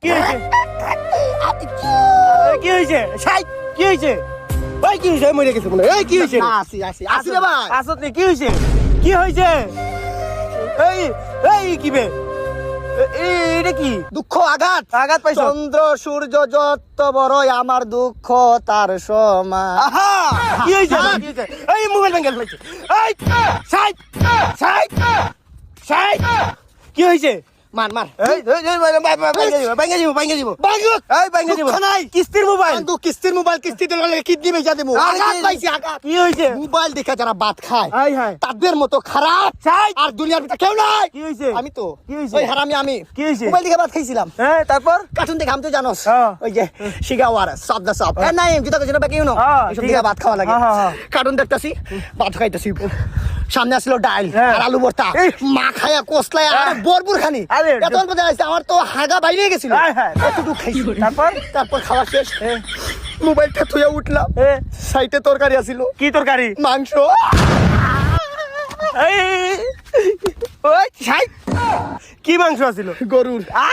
কি হয়েছে কি হয়েছে সাই কি হয়েছে ভাই কি হয়েছে মরে গেছে মনে এই কি হয়েছে আসি রে ভাই। আসত নি কি হয়েছে কি হয়েছে এই এই কি বে এটা কি দুঃখ আঘাত আঘাত পাইছো চন্দ্র সূর্য যত বড়ই আমার দুঃখ তার সমান। আহা কি হয়েছে কি হয়েছে এই মোবাইল ভেঙে ফেলেছে এই সাই সাই সাই কি হয়েছে মার মার এই ভেঙে দিব বাঙ্গুত এই ভেঙে দিব দুঃখ নাই। কিস্তির মোবাইল বাঙ্গু কিস্তির মোবাইল কিস্তিতে ললে কিডনি বেচা দেবো। আঘাত পাইছি আঘাত। কি হয়েছে মোবাইল দেখে যারা ভাত খায় হাই হাই তাদের মতো খারাপ সাই আর দুনিয়ার ভিতরে কেউ নাই। কি হয়েছে আমি তো কি হয়েছে? ওই হারামি আমি কি হয়েছে? মোবাইল দেখে ভাত খাইছিলাম। হ্যাঁ তারপর কার্টুন দেখে আমি তো জানোস হ্যাঁ। ওই যে শিগাওয়ার সব দা সব নাই জুতা কিছু বাকি ইউনো হ্যাঁ, এসব ঠিক দেখে আছে। ভাত খাওয়া লাগে। হ্যাঁ, হ্যাঁ, হ্যাঁ। কার্টুন দেখতাছি ভাত খাইতাছি সামনে আসলো ডাল হ্যাঁ। আর আলু ভর্তা এই। মা খায়া কসলায় আর হ্যাঁ। বরপুর খানি আরে, এত অল্প দেখাইছে আমার তো হাগা বাইরে গেছিল হ্যাঁ, হ্যাঁ। এতটুকু খাইছি তারপর তারপর খাওয়া শেষ মোবাইলটা থুয়ে উঠলাম এ, সাইটে তরকারি আছিল কি তরকারি মাংস এই ওই ছাই কি মাংস আছিল গরুর আ